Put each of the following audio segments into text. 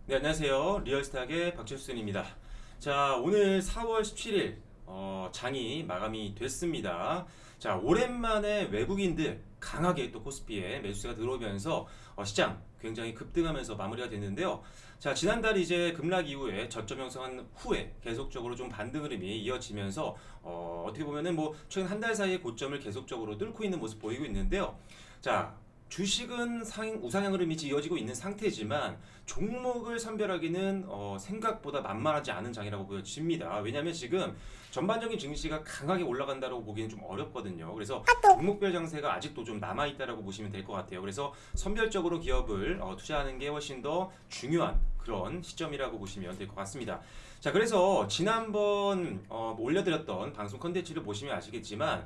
네, 안녕하세요. 리얼스탁의 박철순입니다. 자, 오늘 4월 17일 장이 마감이 됐습니다. 자, 오랜만에 외국인들 강하게 또 코스피에 매수세가 들어오면서 시장 굉장히 급등하면서 마무리가 됐는데요. 자, 지난달 이제 급락 이후에 저점 형성한 후에 계속적으로 좀 반등 흐름이 이어지면서 어떻게 보면은 뭐 최근 한 달 사이에 고점을 계속적으로 뚫고 있는 모습 보이고 있는데요. 자, 주식은 우상향 흐름이 이어지고 있는 상태지만 종목을 선별하기는 생각보다 만만하지 않은 장이라고 보여집니다. 왜냐하면 지금 전반적인 증시가 강하게 올라간다고 보기는 좀 어렵거든요. 그래서 종목별 장세가 아직도 좀 남아있다라고 보시면 될 것 같아요. 그래서 선별적으로 기업을 투자하는 게 훨씬 더 중요한 그런 시점이라고 보시면 될 것 같습니다. 자, 그래서 지난번 올려드렸던 방송 컨텐츠를 보시면 아시겠지만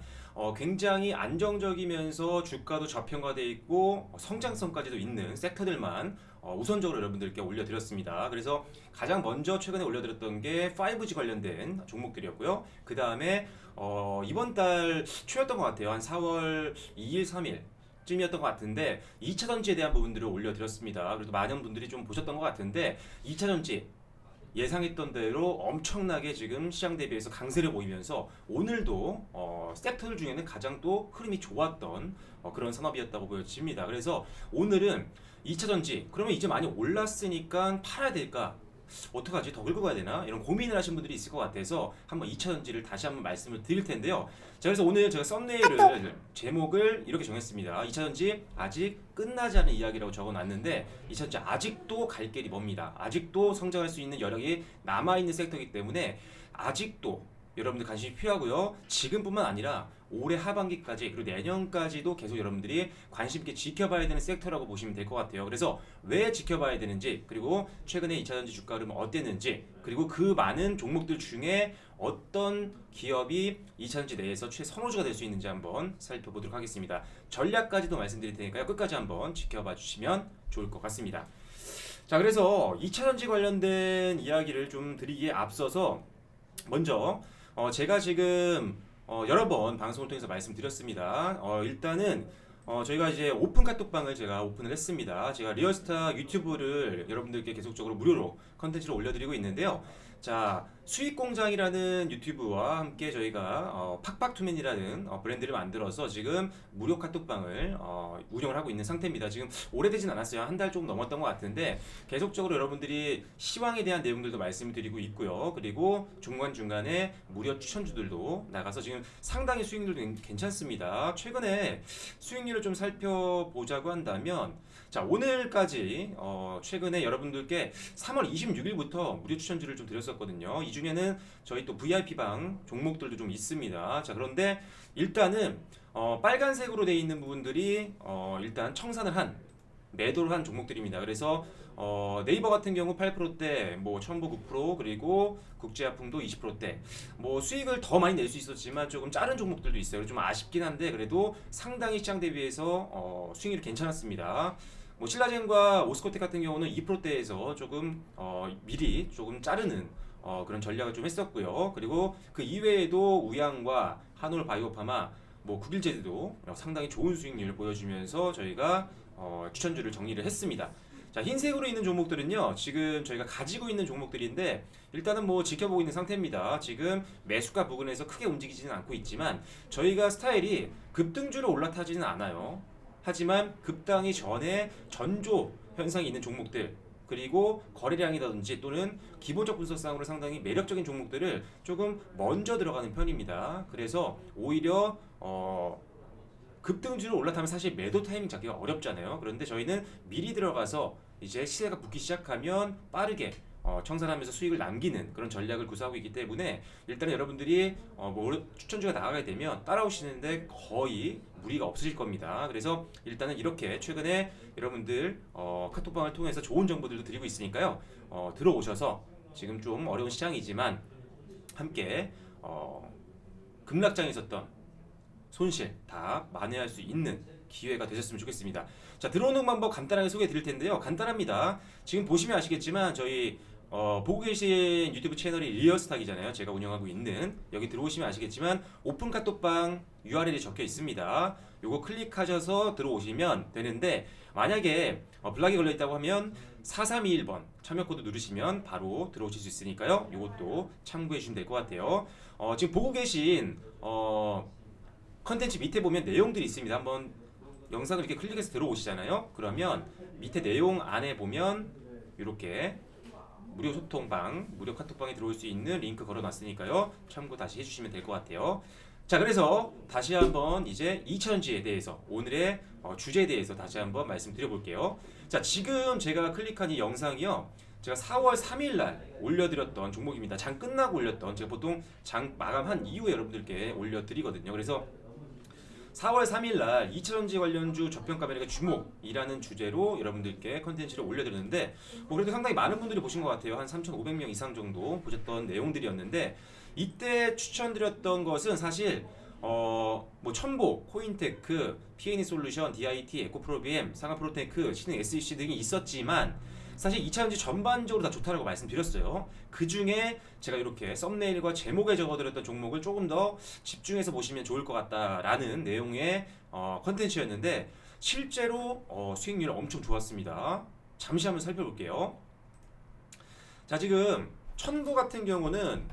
굉장히 안정적이면서 주가도 저평가되어 있고 성장성까지도 있는 섹터들만 우선적으로 여러분들께 올려드렸습니다. 그래서 가장 먼저 최근에 올려드렸던 게 5G 관련된 종목들이었고요. 그 다음에 이번 달 초였던 것 같아요. 한 4월 2일, 3일 쯤이었던 것 같은데 2차 전지에 대한 부분들을 올려드렸습니다. 그래도 많은 분들이 좀 보셨던 것 같은데 2차 전지 예상했던 대로 엄청나게 지금 시장 대비해서 강세를 보이면서 오늘도 섹터들 중에는 가장 또 흐름이 좋았던 그런 산업이었다고 보여집니다. 그래서 오늘은 2차 전지 그러면 이제 많이 올랐으니까 팔아야 될까? 어떡하지? 더 긁고 가야 되나? 이런 고민을 하신 분들이 있을 것 같아서 한번 2차 전지를 다시 한번 말씀을 드릴 텐데요. 자, 그래서 오늘 제가 썸네일을 제목을 이렇게 정했습니다. 2차 전지 아직 끝나지 않은 이야기라고 적어놨는데 2차 전지 아직도 갈 길이 멉니다. 아직도 성장할 수 있는 여력이 남아있는 섹터이기 때문에 아직도 여러분들 관심이 필요하고요. 지금뿐만 아니라 올해 하반기까지 그리고 내년까지도 계속 여러분들이 관심 있게 지켜봐야 되는 섹터라고 보시면 될 것 같아요. 그래서 왜 지켜봐야 되는지 그리고 최근에 2차전지 주가 흐름은 어땠는지 그리고 그 많은 종목들 중에 어떤 기업이 2차전지 내에서 최선호주가 될 수 있는지 한번 살펴보도록 하겠습니다. 전략까지도 말씀드릴 테니까요. 끝까지 한번 지켜봐 주시면 좋을 것 같습니다. 자, 그래서 2차전지 관련된 이야기를 좀 드리기에 앞서서 먼저 제가 지금 여러 번 방송을 통해서 말씀드렸습니다. 일단은 저희가 이제 오픈 카톡방을 제가 오픈을 했습니다. 제가 리얼스타 유튜브를 여러분들께 계속적으로 무료로 컨텐츠를 올려드리고 있는데요. 자, 수익공장이라는 유튜브와 함께 저희가 팍팍투맨이라는 브랜드를 만들어서 지금 무료 카톡방을 운영을 하고 있는 상태입니다. 지금 오래되진 않았어요. 한 달 좀 넘었던 것 같은데 계속적으로 여러분들이 시황에 대한 내용들도 말씀을 드리고 있고요. 그리고 중간중간에 무료 추천주들도 나가서 지금 상당히 수익률도 괜찮습니다. 최근에 수익률을 좀 살펴보자고 한다면 자, 오늘까지 최근에 여러분들께 3월 26일부터 무료 추천주를 좀 드렸었거든요. 이 중에는 저희 또 VIP방 종목들도 좀 있습니다. 자, 그런데 일단은 빨간색으로 되어 있는 부분들이 일단 청산을 한 매도를 한 종목들입니다. 그래서 네이버 같은 경우 8%대, 뭐 첨보 9% 그리고 국제화풍도 20%대. 뭐 수익을 더 많이 낼 수 있었지만 조금 작은 종목들도 있어요. 좀 아쉽긴 한데 그래도 상당히 시장 대비해서 수익률이 괜찮았습니다. 뭐 신라젠과 오스코텍 같은 경우는 2%대에서 조금 미리 조금 자르는 그런 전략을 좀 했었고요. 그리고 그 이외에도 우양과 한올 바이오파마, 뭐 국일제드도 상당히 좋은 수익률을 보여주면서 저희가 추천주를 정리를 했습니다. 자, 흰색으로 있는 종목들은요, 지금 저희가 가지고 있는 종목들인데, 일단은 뭐 지켜보고 있는 상태입니다. 지금 매수가 부근에서 크게 움직이지는 않고 있지만, 저희가 스타일이 급등주로 올라타지는 않아요. 하지만 급당이 전에 전조 현상이 있는 종목들, 그리고 거래량이라든지 또는 기본적 분석상으로 상당히 매력적인 종목들을 조금 먼저 들어가는 편입니다. 그래서 오히려 급등주로 올라타면 사실 매도 타이밍 잡기가 어렵잖아요. 그런데 저희는 미리 들어가서 이제 시세가 붙기 시작하면 빠르게 청산하면서 수익을 남기는 그런 전략을 구사하고 있기 때문에 일단은 여러분들이 뭐 추천주가 나가게 되면 따라오시는데 거의 무리가 없으실 겁니다. 그래서 일단은 이렇게 최근에 여러분들 카톡방을 통해서 좋은 정보들도 드리고 있으니까요. 들어오셔서 지금 좀 어려운 시장이지만 함께 급락장에 있었던 손실 다 만회할 수 있는 기회가 되셨으면 좋겠습니다. 자, 들어오는 방법 간단하게 소개해 드릴 텐데요. 간단합니다. 지금 보시면 아시겠지만 저희 보고 계신 유튜브 채널이 리얼스탁이잖아요. 제가 운영하고 있는 여기 들어오시면 아시겠지만 오픈 카톡방 URL이 적혀 있습니다. 요거 클릭하셔서 들어오시면 되는데 만약에 블락이 걸려 있다고 하면 4321번 참여 코드 누르시면 바로 들어오실 수 있으니까요. 요것도 참고해 주시면 될 것 같아요. 지금 보고 계신 컨텐츠 밑에 보면 내용들이 있습니다. 한번 영상을 이렇게 클릭해서 들어오시잖아요. 그러면 밑에 내용 안에 보면 이렇게 무료 소통방, 무료 카톡방에 들어올 수 있는 링크 걸어놨으니까요. 참고 다시 해주시면 될 것 같아요. 자, 그래서 다시 한번 이제 2차전지에 대해서 오늘의 주제에 대해서 다시 한번 말씀드려볼게요. 자, 지금 제가 클릭한 이 영상이요. 제가 4월 3일 날 올려드렸던 종목입니다. 장 끝나고 올렸던, 제가 보통 장 마감한 이후에 여러분들께 올려드리거든요. 그래서 4월 3일 날 2차전지 관련주 저평가 매력의 주목이라는 주제로 여러분들께 컨텐츠를 올려드렸는데 그래도 상당히 많은 분들이 보신 것 같아요. 한 3,500명 이상 정도 보셨던 내용들이었는데 이때 추천드렸던 것은 사실 첨보, 코인테크, P&E 솔루션, DIT, 에코프로비엠, 상하프로테크, 신흥 SEC 등이 있었지만 사실 2차전지 전반적으로 다 좋다라고 말씀드렸어요. 그 중에 제가 이렇게 썸네일과 제목에 적어드렸던 종목을 조금 더 집중해서 보시면 좋을 것 같다라는 내용의 컨텐츠였는데 실제로 수익률 엄청 좋았습니다. 잠시 한번 살펴볼게요. 자, 지금 천보 같은 경우는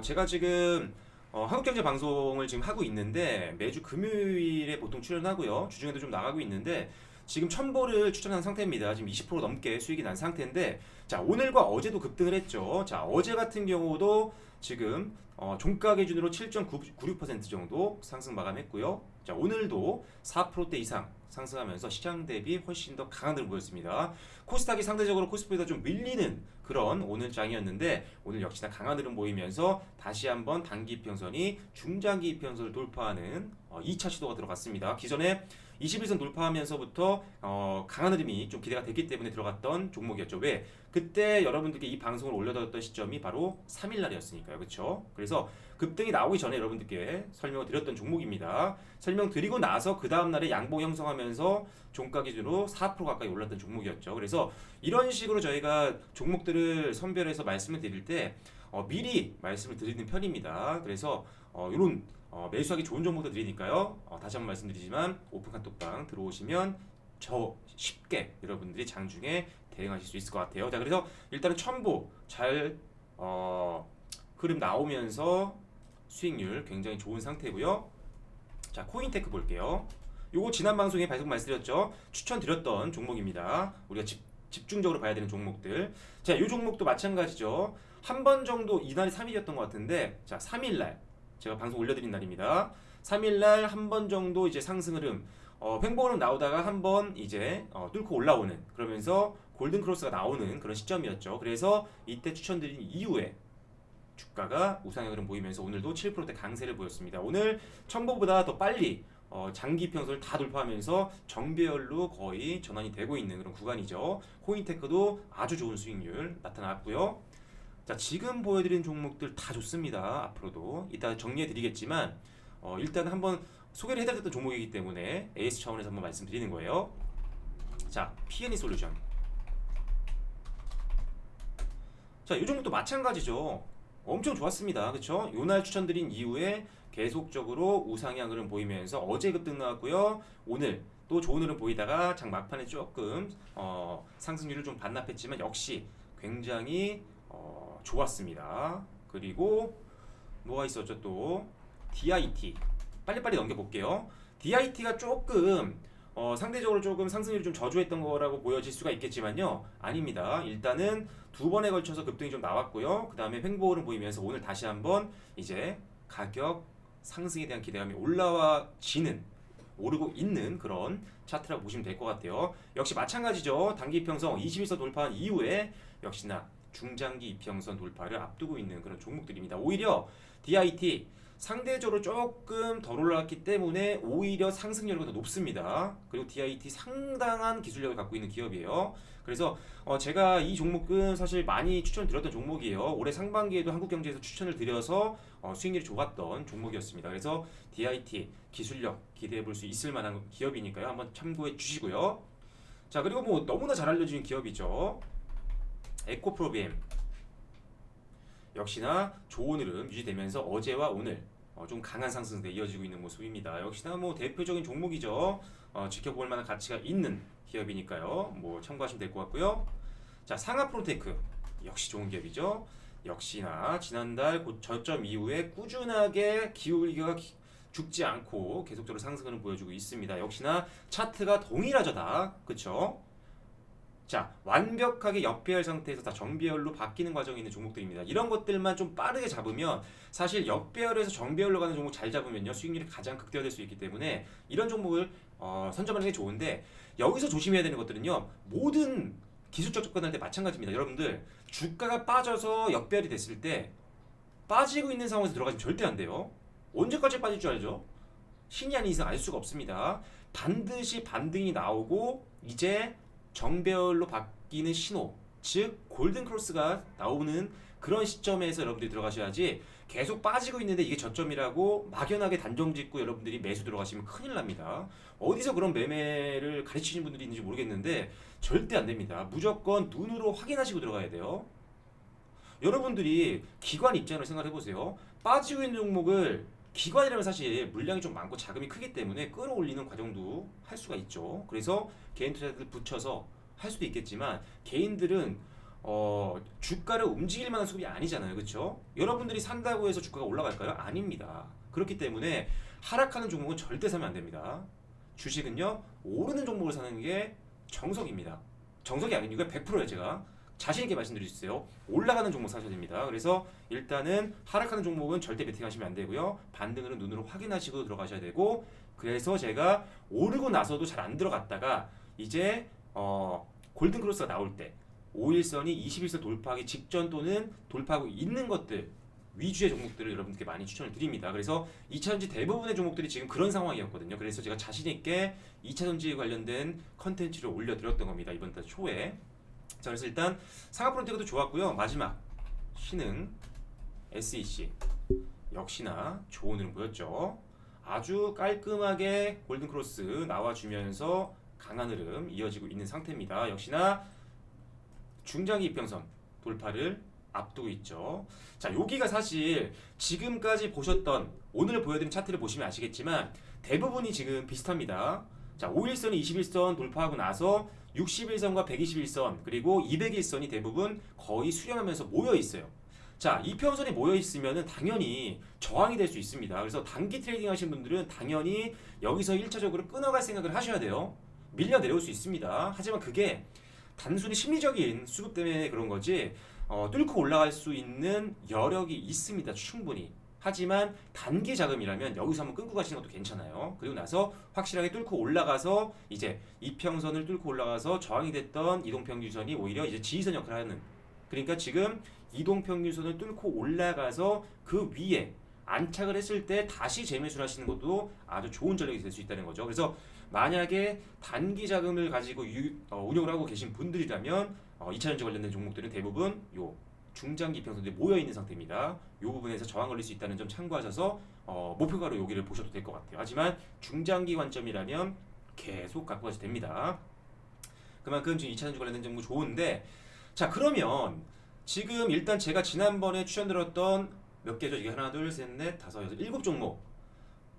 제가 지금 한국경제방송을 지금 하고 있는데 매주 금요일에 보통 출연하고요. 주중에도 좀 나가고 있는데 지금 천보를 추천한 상태입니다. 지금 20% 넘게 수익이 난 상태인데 자, 오늘과 어제도 급등을 했죠. 자, 어제 같은 경우도 지금 종가 기준으로 7.96% 정도 상승 마감했고요. 자, 오늘도 4%대 이상 상승하면서 시장 대비 훨씬 더 강한 흐름 보였습니다. 코스닥이 상대적으로 코스피보다 좀 밀리는 그런 오늘 장이었는데 오늘 역시나 강한 흐름 보이면서 다시 한번 단기 이평선이 중장기 이평선을 돌파하는 2차 시도가 들어갔습니다. 기존에 21선 돌파하면서부터 강한 흐름이 좀 기대가 됐기 때문에 들어갔던 종목이었죠. 왜? 그때 여러분들께 이 방송을 올려드렸던 시점이 바로 3일 날이었으니까요. 그렇죠? 그래서 급등이 나오기 전에 여러분들께 설명을 드렸던 종목입니다. 설명드리고 나서 그 다음 날에 양봉 형성하면서 종가 기준으로 4% 가까이 올랐던 종목이었죠. 그래서 이런 식으로 저희가 종목들을 선별해서 말씀을 드릴 때 미리 말씀을 드리는 편입니다. 그래서 이런 매수하기 좋은 정보도 드리니까요. 다시 한번 말씀드리지만 오픈 카톡방 들어오시면 저 쉽게 여러분들이 장중에 대응하실 수 있을 것 같아요. 자, 그래서 일단은 첨보 잘 흐름 나오면서 수익률 굉장히 좋은 상태고요. 자, 코인테크 볼게요. 요거 지난 방송에 계속 말씀드렸죠. 추천드렸던 종목입니다. 우리가 집중적으로 봐야 되는 종목들. 자, 요 종목도 마찬가지죠. 한 번 정도 이날이 3일이었던 것 같은데 자, 3일날 제가 방송 올려드린 날입니다. 3일날 한 번 정도 이제 상승 흐름 횡보 흐름 나오다가 한 번 이제 뚫고 올라오는 그러면서 골든 크로스가 나오는 그런 시점이었죠. 그래서 이때 추천드린 이후에 주가가 우상향 흐름 보이면서 오늘도 7%대 강세를 보였습니다. 오늘 첨보보다 더 빨리 장기 평선을 다 돌파하면서 정배열로 거의 전환이 되고 있는 그런 구간이죠. 코인테크도 아주 좋은 수익률 나타났고요. 자, 지금 보여드린 종목들 다 좋습니다. 앞으로도 이따 정리해드리겠지만 일단 한번 소개를 해드렸던 종목이기 때문에 AS 차원에서 한번 말씀드리는 거예요. 자, P&E 솔루션. 자, 이 종목도 마찬가지죠. 엄청 좋았습니다. 그렇죠? 요날 추천드린 이후에 계속적으로 우상향 흐름 보이면서 어제 급등 나왔고요. 오늘 또 좋은 흐름 보이다가 장 막판에 조금 상승률을 좀 반납했지만 역시 굉장히 좋았습니다. 그리고 뭐가 있었죠 또? DIT. 빨리빨리 넘겨볼게요. DIT가 조금 상대적으로 조금 상승률이 좀 저조했던 거라고 보여질 수가 있겠지만요. 아닙니다. 일단은 두 번에 걸쳐서 급등이 좀 나왔고요. 그 다음에 횡보흐름 보이면서 오늘 다시 한번 이제 가격 상승에 대한 기대감이 올라와지는 오르고 있는 그런 차트라고 보시면 될 것 같아요. 역시 마찬가지죠. 단기 이평선 21선 돌파한 이후에 역시나 중장기 이평선 돌파를 앞두고 있는 그런 종목들입니다. 오히려 DIT 상대적으로 조금 덜 올라왔기 때문에 오히려 상승률이 더 높습니다. 그리고 DIT 상당한 기술력을 갖고 있는 기업이에요. 그래서 제가 이 종목은 사실 많이 추천드렸던 종목이에요. 올해 상반기에도 한국경제에서 추천을 드려서 수익률이 좋았던 종목이었습니다. 그래서 DIT 기술력 기대해 볼 수 있을 만한 기업이니까요. 한번 참고해 주시고요. 자, 그리고 뭐 너무나 잘 알려진 기업이죠. 에코프로비엠. 역시나 좋은 흐름 유지되면서 어제와 오늘 좀 강한 상승세 이어지고 있는 모습입니다. 역시나 뭐 대표적인 종목이죠. 지켜볼 만한 가치가 있는 기업이니까요. 뭐 참고하시면 될 것 같고요. 자, 상하프로테크 역시 좋은 기업이죠. 역시나 지난달 저점 이후에 꾸준하게 기울기가 죽지 않고 계속적으로 상승을 보여주고 있습니다. 역시나 차트가 동일하죠, 다. 그쵸? 자, 완벽하게 역배열 상태에서 다 정배열로 바뀌는 과정이 있는 종목들입니다. 이런 것들만 좀 빠르게 잡으면 사실 역배열에서 정배열로 가는 종목 잘 잡으면요 수익률이 가장 극대화될 수 있기 때문에 이런 종목을 선점하는 게 좋은데 여기서 조심해야 되는 것들은요 모든 기술적 접근할 때 마찬가지입니다. 여러분들 주가가 빠져서 역배열이 됐을 때 빠지고 있는 상황에서 들어가시면 절대 안 돼요. 언제까지 빠질 줄 알죠? 신이 아닌 이상 알 수가 없습니다. 반드시 반등이 나오고 이제 정배열로 바뀌는 신호, 즉 골든 크로스가 나오는 그런 시점에서 여러분들이 들어가셔야지 계속 빠지고 있는데 이게 저점이라고 막연하게 단정 짓고 여러분들이 매수 들어가시면 큰일 납니다. 어디서 그런 매매를 가르치시는 분들이 있는지 모르겠는데 절대 안 됩니다. 무조건 눈으로 확인하시고 들어가야 돼요. 여러분들이 기관 입장으로 생각해 보세요. 빠지고 있는 종목을 기관이라면 사실 물량이 좀 많고 자금이 크기 때문에 끌어올리는 과정도 할 수가 있죠. 그래서 개인 투자자들 붙여서 할 수도 있겠지만 개인들은 주가를 움직일 만한 수급이 아니잖아요. 그렇죠? 여러분들이 산다고 해서 주가가 올라갈까요? 아닙니다. 그렇기 때문에 하락하는 종목은 절대 사면 안 됩니다. 주식은요 오르는 종목을 사는 게 정석입니다. 정석이 아닌 이유가 100%예요. 제가 자신 있게 말씀드릴 수 있어요. 올라가는 종목 사셔야 됩니다. 그래서 일단은 하락하는 종목은 절대 베팅하시면 안 되고요. 반등은 눈으로 확인하시고 들어가셔야 되고 그래서 제가 오르고 나서도 잘 안 들어갔다가 이제 골든 크로스가 나올 때 5일선이 21선 돌파하기 직전 또는 돌파하고 있는 것들 위주의 종목들을 여러분께 많이 추천을 드립니다. 그래서 2차전지 대부분의 종목들이 지금 그런 상황이었거든요. 그래서 제가 자신 있게 2차전지 관련된 컨텐츠를 올려드렸던 겁니다. 이번 달 초에. 자, 그래서 일단 상하프론테크도 좋았고요. 마지막 신흥 SEC 역시나 좋은 흐름 보였죠. 아주 깔끔하게 골든크로스 나와주면서 강한 흐름 이어지고 있는 상태입니다. 역시나 중장기 이평선 돌파를 앞두고 있죠. 자, 여기가 사실 지금까지 보셨던 오늘 보여드린 차트를 보시면 아시겠지만 대부분이 지금 비슷합니다. 자, 5일선이 21선 돌파하고 나서 61선과 121선 그리고 201선이 대부분 거의 수렴하면서 모여 있어요. 자, 이평선이 모여 있으면 당연히 저항이 될 수 있습니다. 그래서 단기 트레이딩 하시는 분들은 당연히 여기서 1차적으로 끊어갈 생각을 하셔야 돼요. 밀려 내려올 수 있습니다. 하지만 그게 단순히 심리적인 수급 때문에 그런 거지 뚫고 올라갈 수 있는 여력이 있습니다. 충분히. 하지만 단기 자금이라면 여기서 한번 끊고 가시는 것도 괜찮아요. 그리고 나서 확실하게 뚫고 올라가서 이제 이평선을 뚫고 올라가서 저항이 됐던 이동평균선이 오히려 이제 지지선 역할을 하는. 그러니까 지금 이동평균선을 뚫고 올라가서 그 위에 안착을 했을 때 다시 재매수를 하시는 것도 아주 좋은 전략이 될 수 있다는 거죠. 그래서 만약에 단기 자금을 가지고 운용을 하고 계신 분들이라면 2차전지 관련된 종목들은 대부분 요 중장기 이평선들이 모여 있는 상태입니다. 이 부분에서 저항 걸릴 수 있다는 점 참고하셔서 목표가로 여기를 보셔도 될 것 같아요. 하지만 중장기 관점이라면 계속 갖고 가셔도 됩니다. 그만큼 지금 2차전지 관련된 종목 좋은데 자, 그러면 지금 일단 제가 지난번에 추천드렸던 몇 개죠? 이게 하나, 둘, 셋, 넷, 다섯, 여섯, 7종목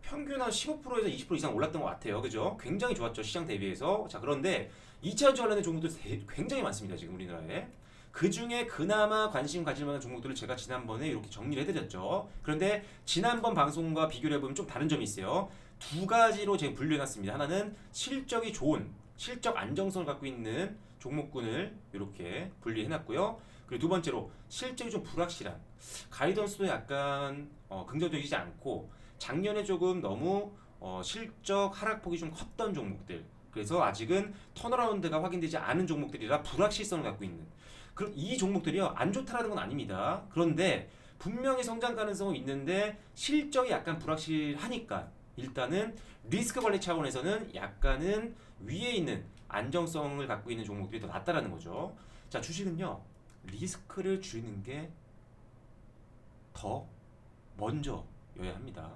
평균 한 15%에서 20% 이상 올랐던 것 같아요. 그죠? 굉장히 좋았죠. 시장 대비해서. 자, 그런데 2차전지 관련된 종목들 굉장히 많습니다. 지금 우리나라에. 그 중에 그나마 관심 가질 만한 종목들을 제가 지난번에 이렇게 정리를 해드렸죠. 그런데 지난번 방송과 비교를 해보면 좀 다른 점이 있어요. 두 가지로 제가 분류해놨습니다. 하나는 실적이 좋은, 실적 안정성을 갖고 있는 종목군을 이렇게 분리해놨고요. 그리고 두 번째로 실적이 좀 불확실한, 가이던스도 약간 긍정적이지 않고 작년에 조금 너무 실적 하락폭이 좀 컸던 종목들, 그래서 아직은 턴어라운드가 확인되지 않은 종목들이라 불확실성을 갖고 있는 그럼 이 종목들이요 안 좋다라는 건 아닙니다. 그런데 분명히 성장 가능성은 있는데 실적이 약간 불확실하니까 일단은 리스크 관리 차원에서는 약간은 위에 있는 안정성을 갖고 있는 종목들이 더 낫다라는 거죠. 자, 주식은요 리스크를 줄이는 게 더 먼저여야 합니다.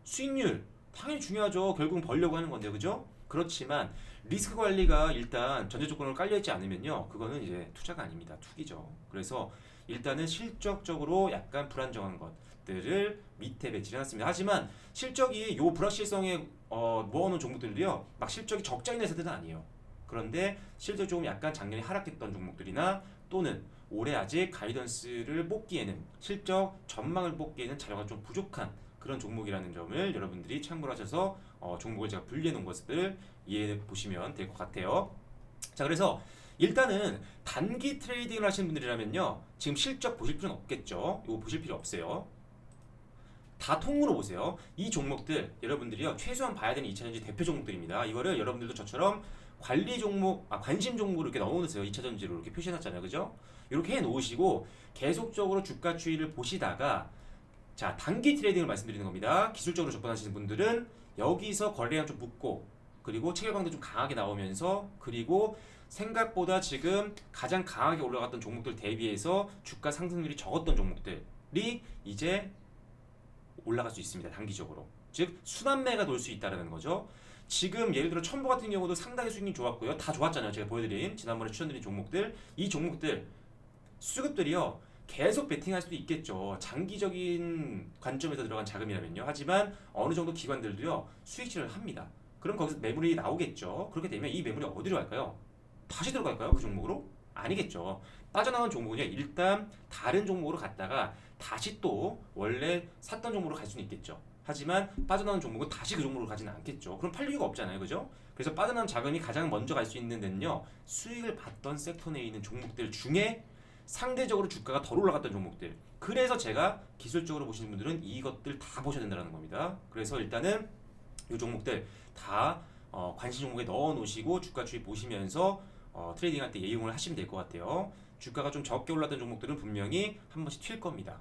수익률 당연히 중요하죠. 결국은 벌려고 하는 건데, 그죠? 그렇지만 리스크 관리가 일단 전제 조건으로 깔려있지 않으면요 그거는 이제 투자가 아닙니다. 투기죠. 그래서 일단은 실적적으로 약간 불안정한 것들을 밑에 배치를 해놨습니다. 하지만 실적이 요 불확실성에 모아놓은 종목들도요, 막 실적이 적자인 회사들은 아니에요. 그런데 실제 조금 약간 작년에 하락했던 종목들이나 또는 올해 아직 가이던스를 뽑기에는 실적 전망을 뽑기에는 자료가 좀 부족한 그런 종목이라는 점을 여러분들이 참고를 하셔서 종목을 제가 분리해 놓은 것을 이해해 보시면 될 것 같아요. 자, 그래서 일단은 단기 트레이딩을 하시는 분들이라면요, 지금 실적 보실 필요는 없겠죠. 이거 보실 필요 없어요. 다 통으로 보세요. 이 종목들 여러분들이요, 최소한 봐야 되는 2차전지 대표 종목들입니다. 이거를 여러분들도 저처럼 관리 종목, 관심 종목으로 이렇게 넣어놓으세요. 2차전지로 이렇게 표시해놨잖아요, 그죠? 이렇게 해놓으시고 계속적으로 주가 추이를 보시다가, 자, 단기 트레이딩을 말씀드리는 겁니다. 기술적으로 접근하시는 분들은 여기서 거래량 좀 붙고, 그리고 체결광도 좀 강하게 나오면서, 그리고 생각보다 지금 가장 강하게 올라갔던 종목들 대비해서 주가 상승률이 적었던 종목들이 이제 올라갈 수 있습니다. 단기적으로. 즉 순환매가 돌 수 있다는 거죠. 지금 예를 들어 첨보 같은 경우도 상당히 수익이 좋았고요. 다 좋았잖아요. 제가 보여드린 지난번에 추천드린 종목들, 이 종목들 수급들이요, 계속 베팅할 수도 있겠죠. 장기적인 관점에서 들어간 자금이라면요. 하지만 어느 정도 기관들도요, 수익실을 합니다. 그럼 거기서 매물이 나오겠죠. 그렇게 되면 이 매물이 어디로 갈까요? 다시 들어갈까요? 그 종목으로? 아니겠죠. 빠져나간 종목은요, 일단 다른 종목으로 갔다가 다시 또 원래 샀던 종목으로 갈 수는 있겠죠. 하지만 빠져나온 종목은 다시 그 종목으로 가지는 않겠죠. 그럼 팔 이유가 없잖아요, 그죠? 그래서 빠져나온 자금이 가장 먼저 갈 수 있는 데는요, 수익을 봤던 섹터 내에 있는 종목들 중에 상대적으로 주가가 덜 올라갔던 종목들. 그래서 제가 기술적으로 보시는 분들은 이것들 다 보셔야 된다는 겁니다. 그래서 일단은 이 종목들 다 관심 종목에 넣어 놓으시고 주가 추이 보시면서 트레이딩 할 때 이용을 하시면 될 것 같아요. 주가가 좀 적게 올랐던 종목들은 분명히 한 번씩 튈 겁니다.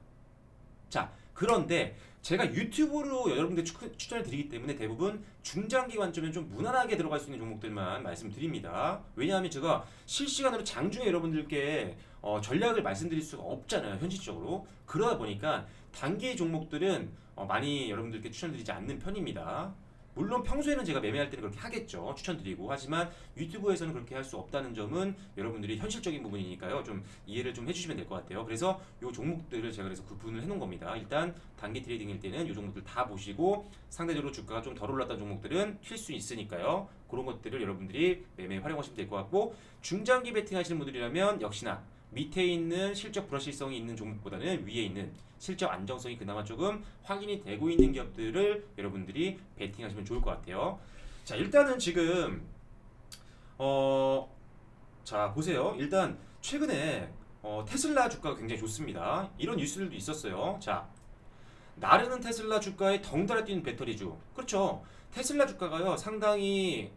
자, 그런데 제가 유튜브로 여러분들 추천을 드리기 때문에 대부분 중장기 관점에 좀 무난하게 들어갈 수 있는 종목들만 말씀드립니다. 왜냐하면 제가 실시간으로 장중에 여러분들께 전략을 말씀드릴 수가 없잖아요, 현실적으로. 그러다 보니까 단기 종목들은 많이 여러분들께 추천드리지 않는 편입니다. 물론 평소에는 제가 매매할 때는 그렇게 하겠죠. 추천드리고. 하지만 유튜브에서는 그렇게 할 수 없다는 점은 여러분들이 현실적인 부분이니까요. 좀 이해를 좀 해주시면 될 것 같아요. 그래서 이 종목들을 제가 그래서 구분을 해놓은 겁니다. 일단 단기 트레이딩일 때는 이 종목들 다 보시고, 상대적으로 주가가 좀 덜 올랐던 종목들은 튈 수 있으니까요. 그런 것들을 여러분들이 매매에 활용하시면 될 것 같고, 중장기 베팅 하시는 분들이라면 역시나 밑에 있는 실적 불확실성이 있는 종목보다는 위에 있는 실적 안정성이 그나마 조금 확인이 되고 있는 기업들을 여러분들이 베팅하시면 좋을 것 같아요. 자, 일단은 지금 자, 보세요. 일단 최근에 테슬라 주가가 굉장히 좋습니다. 이런 뉴스들도 있었어요. 자, 나르는 테슬라 주가에 덩달아 뛰는 배터리주. 그렇죠. 테슬라 주가가요, 상당히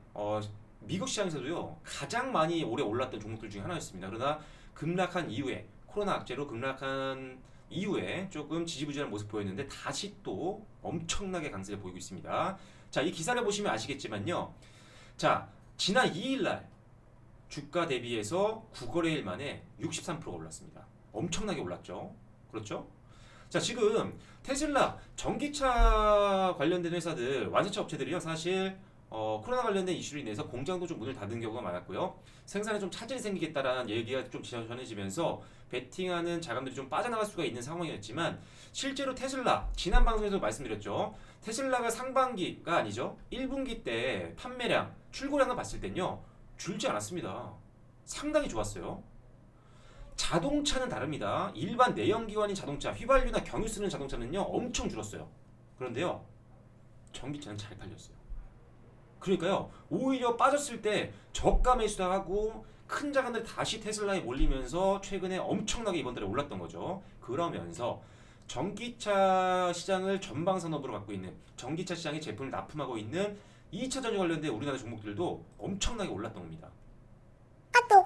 미국 시장에서도요, 가장 많이 오래 올랐던 종목들 중에 하나였습니다. 그러나 급락한 이후에, 코로나 악재로 급락한 이후에 조금 지지부진한 모습 보였는데 다시 또 엄청나게 강세를 보이고 있습니다. 자, 이 기사를 보시면 아시겠지만요. 자, 지난 2일날 주가 대비해서 9거래일 만에 63%가 올랐습니다. 엄청나게 올랐죠. 그렇죠? 자, 지금 테슬라, 전기차 관련된 회사들, 완전차 업체들이요, 사실 코로나 관련된 이슈로 인해서 공장도 좀 문을 닫은 경우가 많았고요. 생산에 좀 차질이 생기겠다라는 얘기가 좀 전해지면서 베팅하는 자금들이 좀 빠져나갈 수가 있는 상황이었지만, 실제로 테슬라, 지난 방송에서 말씀드렸죠. 테슬라가 상반기가 아니죠, 1분기 때 판매량, 출고량을 봤을 땐요, 줄지 않았습니다. 상당히 좋았어요. 자동차는 다릅니다. 일반 내연기관인 자동차, 휘발유나 경유 쓰는 자동차는요, 엄청 줄었어요. 그런데요, 전기차는 잘 팔렸어요. 그러니까요, 오히려 빠졌을 때 저가 매수하고 큰 자금들 다시 테슬라에 몰리면서 최근에 엄청나게 이번 달에 올랐던 거죠. 그러면서 전기차 시장을 전방 산업으로 갖고 있는, 전기차 시장에 제품을 납품하고 있는 2차 전지 관련된 우리나라 종목들도 엄청나게 올랐던 겁니다.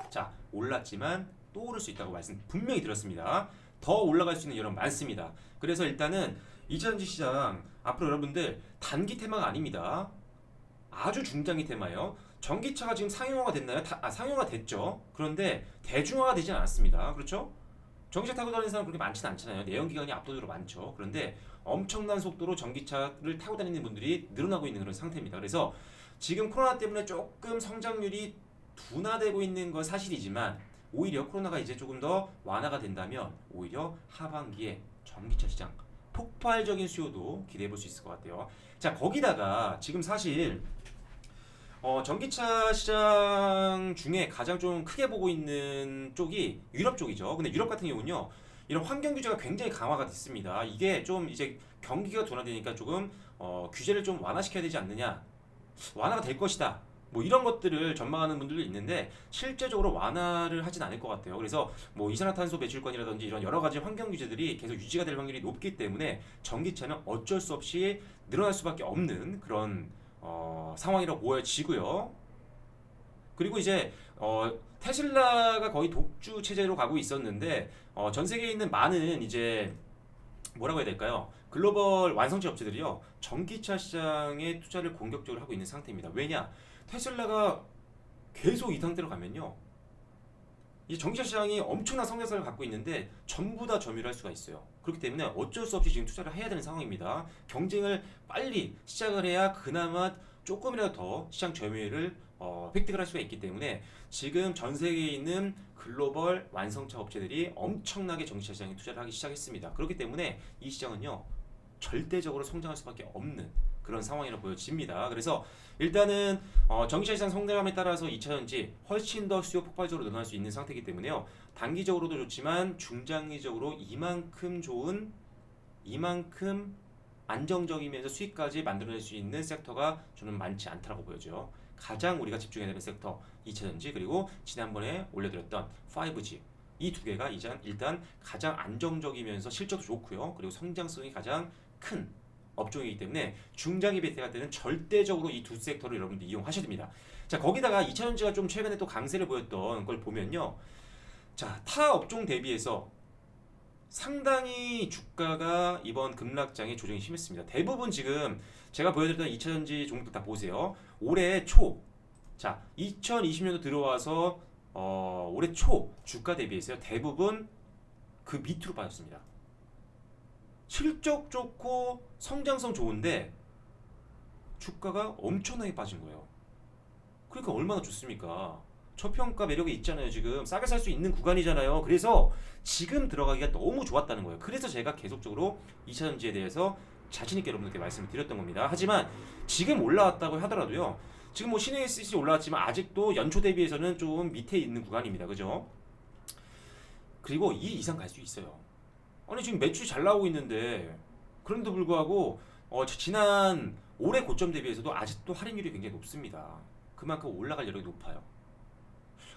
자, 올랐지만 또 오를 수 있다고 말씀 분명히 드렸습니다. 더 올라갈 수 있는 여론 많습니다. 그래서 일단은 2차 전지 시장 앞으로 여러분들 단기 테마가 아닙니다. 아주 중장기 테마예요. 전기차가 지금 상용화가 됐나요? 상용화 됐죠. 그런데 대중화가 되진 않았습니다. 그렇죠? 전기차 타고 다니는 사람 그렇게 많지는 않잖아요. 내연기관이 압도적으로 많죠. 그런데 엄청난 속도로 전기차를 타고 다니는 분들이 늘어나고 있는 그런 상태입니다. 그래서 지금 코로나 때문에 조금 성장률이 둔화되고 있는 건 사실이지만, 오히려 코로나가 이제 조금 더 완화가 된다면 오히려 하반기에 전기차 시장 폭발적인 수요도 기대해 볼 수 있을 것 같아요. 자, 거기다가 지금 사실 전기차 시장 중에 가장 좀 크게 보고 있는 쪽이 유럽 쪽이죠. 근데 유럽 같은 경우는요, 이런 환경 규제가 굉장히 강화가 됐습니다. 이게 좀 이제 경기가 둔화되니까 조금 규제를 좀 완화시켜야 되지 않느냐, 완화가 될 것이다. 뭐 이런 것들을 전망하는 분들도 있는데 실제적으로 완화를 하진 않을 것 같아요. 그래서 뭐 이산화탄소 배출권이라든지 이런 여러 가지 환경 규제들이 계속 유지가 될 확률이 높기 때문에 전기차는 어쩔 수 없이 늘어날 수밖에 없는 그런 상황이라고 보여지고요. 그리고 이제 테슬라가 거의 독주 체제로 가고 있었는데 전 세계에 있는 많은 이제 뭐라고 해야 될까요? 글로벌 완성체 업체들이요, 전기차 시장에 투자를 공격적으로 하고 있는 상태입니다. 왜냐? 테슬라가 계속 이 상태로 가면요, 이 전기차 시장이 엄청난 성장성을 갖고 있는데 전부 다 점유를 할 수가 있어요. 그렇기 때문에 어쩔 수 없이 지금 투자를 해야 되는 상황입니다. 경쟁을 빨리 시작을 해야 그나마 조금이라도 더 시장 점유율을 획득을 할 수가 있기 때문에 지금 전 세계에 있는 글로벌 완성차 업체들이 엄청나게 전기차 시장에 투자를 하기 시작했습니다. 그렇기 때문에 이 시장은요, 절대적으로 성장할 수밖에 없는 그런 상황이라고 보여집니다. 그래서 일단은 전기차 시장 성장함에 따라서 2차전지 훨씬 더 수요 폭발적으로 늘어날 수 있는 상태이기 때문에요. 단기적으로도 좋지만 중장기적으로 이만큼 안정적이면서 수익까지 만들어낼 수 있는 섹터가 저는 많지 않다고 보여져요. 가장 우리가 집중해야 되는 섹터 2차전지, 그리고 지난번에 올려드렸던 5G, 이 두 개가 일단 가장 안정적이면서 실적도 좋고요. 그리고 성장성이 가장 큰 업종이기 때문에 중장기 베팅할 때는 절대적으로 이 두 섹터를 여러분들 이용하셔야 됩니다. 자, 거기다가 2차전지가 좀 최근에 또 강세를 보였던 걸 보면요, 자, 타 업종 대비해서 상당히 주가가 이번 급락장에 조정이 심했습니다. 대부분 지금 제가 보여드렸던 2차전지 종목들 다 보세요. 올해 초, 자, 2020년도 들어와서 올해 초 주가 대비해서요, 대부분 그 밑으로 빠졌습니다. 실적 좋고 성장성 좋은데 주가가 엄청나게 빠진 거예요. 그러니까 얼마나 좋습니까? 저평가 매력이 있잖아요. 지금 싸게 살 수 있는 구간이잖아요. 그래서 지금 들어가기가 너무 좋았다는 거예요. 그래서 제가 계속적으로 2차전지에 대해서 자신있게 여러분들께 말씀을 드렸던 겁니다. 하지만 지금 올라왔다고 하더라도요, 지금 뭐 신흥 SC 올라왔지만 아직도 연초 대비해서는 좀 밑에 있는 구간입니다. 그죠? 그리고 이 이상 갈 수 있어요. 아니 지금 매출이 잘 나오고 있는데, 그런데도 불구하고 지난 올해 고점 대비해서도 아직도 할인율이 굉장히 높습니다. 그만큼 올라갈 여력이 높아요.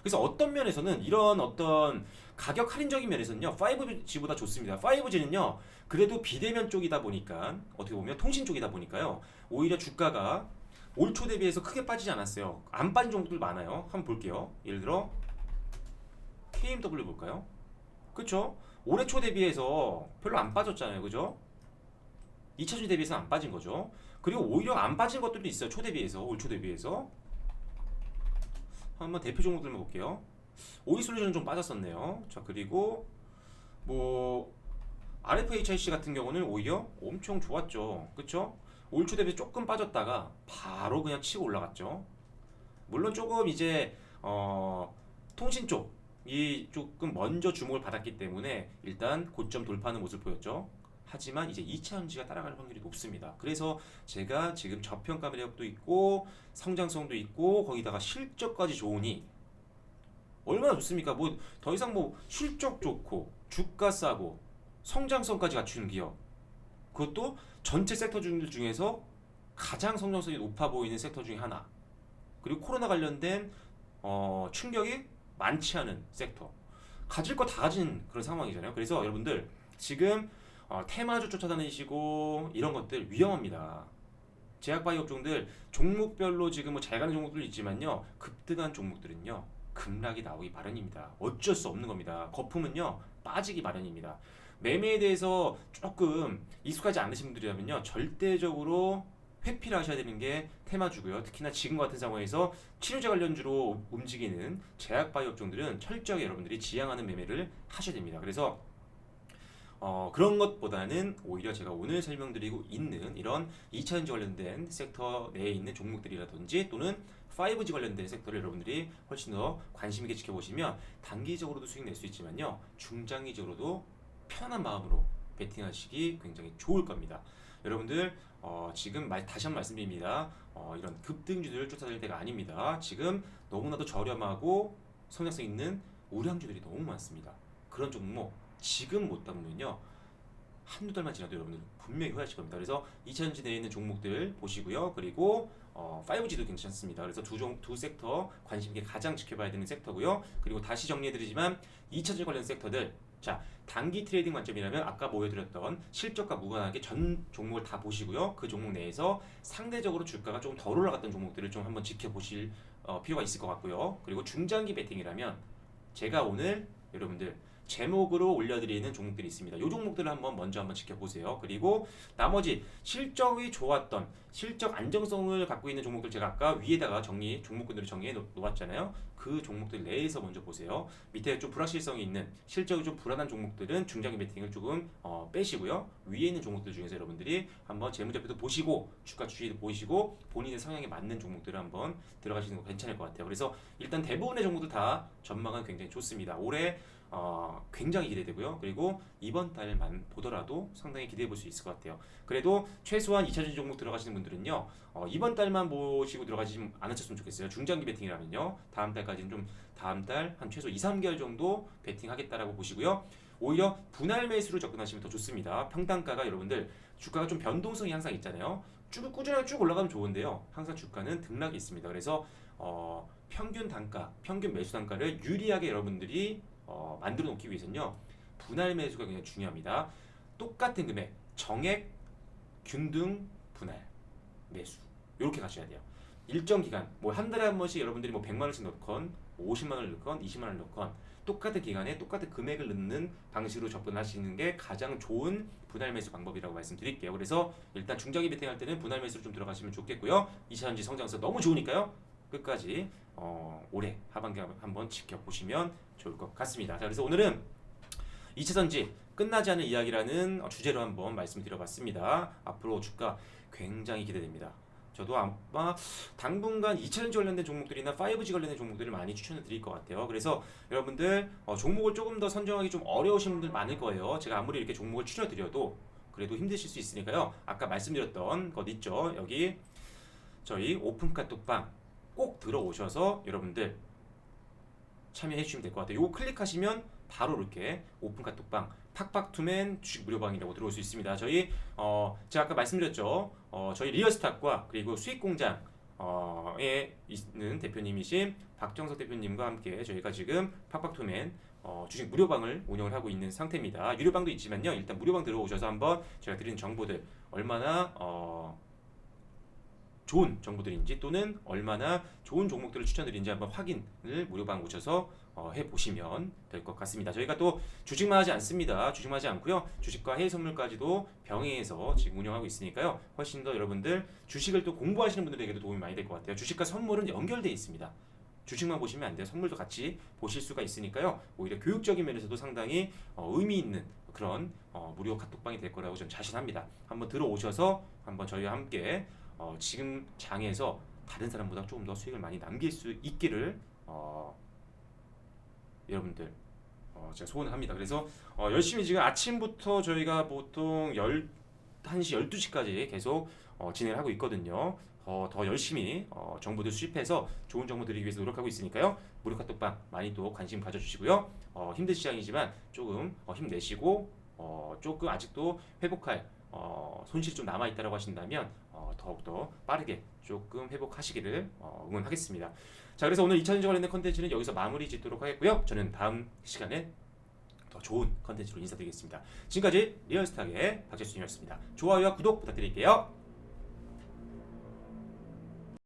그래서 어떤 면에서는 이런 어떤 가격 할인적인 면에서는요, 5G보다 좋습니다. 5G는요, 그래도 비대면 쪽이다 보니까, 어떻게 보면 통신 쪽이다 보니까요, 오히려 주가가 올 초 대비해서 크게 빠지지 않았어요. 안 빠진 종목들 많아요. 한번 볼게요. 예를 들어 KMW 볼까요? 그쵸? 올해 초 대비해서 별로 안 빠졌잖아요. 그죠? 2차전지 대비해서 안 빠진 거죠. 그리고 오히려 안 빠진 것들도 있어요. 초 대비해서, 올 초 대비해서. 한번 대표 종목들만 볼게요. 오이솔루션은 좀 빠졌었네요. 자, 그리고 뭐 RFHIC 같은 경우는 오히려 엄청 좋았죠. 그쵸? 올 초 대비 조금 빠졌다가 바로 그냥 치고 올라갔죠. 물론 조금 이제 통신 쪽이 조금 먼저 주목을 받았기 때문에 일단 고점 돌파하는 모습을 보였죠. 하지만 이제 2차전지가 따라갈 확률이 높습니다. 그래서 제가 지금 저평가 매력도 있고 성장성도 있고 거기다가 실적까지 좋으니 얼마나 좋습니까? 뭐 더 이상 뭐 실적 좋고 주가 싸고 성장성까지 갖추는 기업, 그것도 전체 섹터 중에서 가장 성장성이 높아 보이는 섹터 중에 하나, 그리고 코로나 관련된 충격이 많지 않은 섹터, 가질 거 다 가진 그런 상황이잖아요. 그래서 여러분들 지금 테마주 쫓아다니시고 이런 것들 위험합니다. 제약바이오 업종들 종목별로 지금 뭐 잘 가는 종목들 있지만요, 급등한 종목들은요 급락이 나오기 마련입니다. 어쩔 수 없는 겁니다. 거품은요 빠지기 마련입니다. 매매에 대해서 조금 익숙하지 않으신 분들이라면요, 절대적으로 회피를 하셔야 되는 게 테마주고요. 특히나 지금 같은 상황에서 치료제 관련주로 움직이는 제약바이오 업종들은 철저하게 여러분들이 지양하는 매매를 하셔야 됩니다. 그래서 그런 것보다는 오히려 제가 오늘 설명드리고 있는 이런 2차전지 관련된 섹터 내에 있는 종목들이라든지 또는 5G 관련된 섹터를 여러분들이 훨씬 더 관심 있게 지켜보시면 단기적으로도 수익 낼 수 있지만요, 중장기적으로도 편안한 마음으로 베팅하시기 굉장히 좋을 겁니다. 여러분들 지금 다시 한번 말씀드립니다. 이런 급등주들을 쫓아다닐 때가 아닙니다. 지금 너무나도 저렴하고 성장성 있는 우량주들이 너무 많습니다. 그런 종목 지금 못 담으면요, 한두 달만 지나도 여러분들 분명히 후회하실 겁니다. 그래서 2차전지 내에 있는 종목들 보시고요. 그리고 5G도 괜찮습니다. 그래서 두 섹터 관심 있게 가장 지켜봐야 되는 섹터고요. 그리고 다시 정리해드리지만 2차전지 관련 섹터들, 자, 단기 트레이딩 관점이라면 아까 보여드렸던 실적과 무관하게 전 종목을 다 보시고요. 그 종목 내에서 상대적으로 주가가 조금 덜 올라갔던 종목들을 좀 한번 지켜보실 필요가 있을 것 같고요. 그리고 중장기 베팅이라면 제가 오늘 여러분들 제목으로 올려드리는 종목들이 있습니다. 이 종목들을 먼저 한번 지켜보세요. 그리고 나머지 실적이 좋았던, 실적 안정성을 갖고 있는 종목들 제가 아까 위에다가 종목군들을 정리해 놓았잖아요. 그 종목들 내에서 먼저 보세요. 밑에 좀 불확실성이 있는, 실적이 좀 불안한 종목들은 중장기 베팅을 조금 빼시고요. 위에 있는 종목들 중에서 여러분들이 한번 재무제표도 보시고 주가 추이도 보시고 본인의 성향에 맞는 종목들을 한번 들어가시는 거 괜찮을 것 같아요. 그래서 일단 대부분의 종목들 다 전망은 굉장히 좋습니다. 올해 굉장히 기대되고요. 그리고 이번 달만 보더라도 상당히 기대해 볼 수 있을 것 같아요. 그래도 최소한 2차전지 종목 들어가시는 분들은요, 이번 달만 보시고 들어가지 않으셨으면 좋겠어요. 중장기 베팅이라면요, 다음 달 한 최소 2, 3개월 정도 베팅 하겠다라고 보시고요. 오히려 분할 매수로 접근하시면 더 좋습니다. 평단가가 여러분들 주가가 좀 변동성이 항상 있잖아요. 꾸준하게 쭉 올라가면 좋은데요, 항상 주가는 등락이 있습니다. 그래서 평균 매수 단가를 유리하게 여러분들이 만들어 놓기 위해서는요, 분할 매수가 굉장히 중요합니다. 똑같은 금액, 정액, 균등, 분할 매수, 이렇게 가셔야 돼요. 일정 기간, 뭐 한 달에 한 번씩 여러분들이 뭐 100만 원씩 넣건 50만 원을 넣건 20만 원을 넣건 똑같은 기간에 똑같은 금액을 넣는 방식으로 접근하시는 게 가장 좋은 분할 매수 방법이라고 말씀드릴게요. 그래서 일단 중장기 베팅할 때는 분할 매수로 좀 들어가시면 좋겠고요. 2차전지 성장성 너무 좋으니까요, 끝까지 올해 하반기 한번 지켜보시면 좋을 것 같습니다. 자, 그래서 오늘은 2차전지 끝나지 않은 이야기라는 주제로 한번 말씀드려봤습니다. 앞으로 주가 굉장히 기대됩니다. 저도 아마 당분간 2차전지 관련된 종목들이나 5G 관련된 종목들을 많이 추천을 드릴 것 같아요. 그래서 여러분들 종목을 조금 더 선정하기 좀 어려우신 분들 많을 거예요. 제가 아무리 이렇게 종목을 추천드려도 그래도 힘드실 수 있으니까요. 아까 말씀드렸던 것 있죠. 여기 저희 오픈 카톡방 꼭 들어오셔서 여러분들 참여해 주시면 될 것 같아요. 이거 클릭하시면 바로 이렇게 오픈 카톡방 팍팍투맨 주식 무료방이라고 들어올 수 있습니다. 저희 제가 아까 말씀드렸죠. 저희 리얼스탁과 그리고 수익공장에 있는 대표님이신 박정석 대표님과 함께 저희가 지금 팍팍투맨 주식 무료방을 운영을 하고 있는 상태입니다. 유료방도 있지만요, 일단 무료방 들어오셔서 한번 제가 드리는 정보들 얼마나 좋은 정보들인지 또는 얼마나 좋은 종목들을 추천드리는지 한번 확인을 무료방 오셔서 해보시면 될 것 같습니다. 저희가 또 주식만 하지 않습니다. 주식만 하지 않고요, 주식과 해외 선물까지도 병행해서 지금 운영하고 있으니까요, 훨씬 더 여러분들 주식을 또 공부하시는 분들에게도 도움이 많이 될 것 같아요. 주식과 선물은 연결되어 있습니다. 주식만 보시면 안 돼요. 선물도 같이 보실 수가 있으니까요, 오히려 교육적인 면에서도 상당히 의미 있는 그런 무료 카톡방이 될 거라고 저는 자신합니다. 한번 들어오셔서 한번 저희와 함께 지금 장에서 다른 사람보다 조금 더 수익을 많이 남길 수 있기를 여러분들 제가 소원을 합니다. 그래서 열심히 지금 아침부터 저희가 보통 11시, 12시까지 계속 진행을 하고 있거든요. 더 열심히 정보들 수집해서 좋은 정보 드리기 위해서 노력하고 있으니까요, 무료 카톡방 많이 또 관심 가져주시고요. 힘든 시장이지만 조금 힘내시고 조금 아직도 회복할 손실이 좀 남아있다고 하신다면 더욱더 빠르게 조금 회복하시기를 응원하겠습니다. 자, 그래서 오늘 2차전지 관련된 컨텐츠는 여기서 마무리 짓도록 하겠고요. 저는 다음 시간에 더 좋은 컨텐츠로 인사드리겠습니다. 지금까지 리얼스탁의 박재순이었습니다. 좋아요와 구독 부탁드릴게요.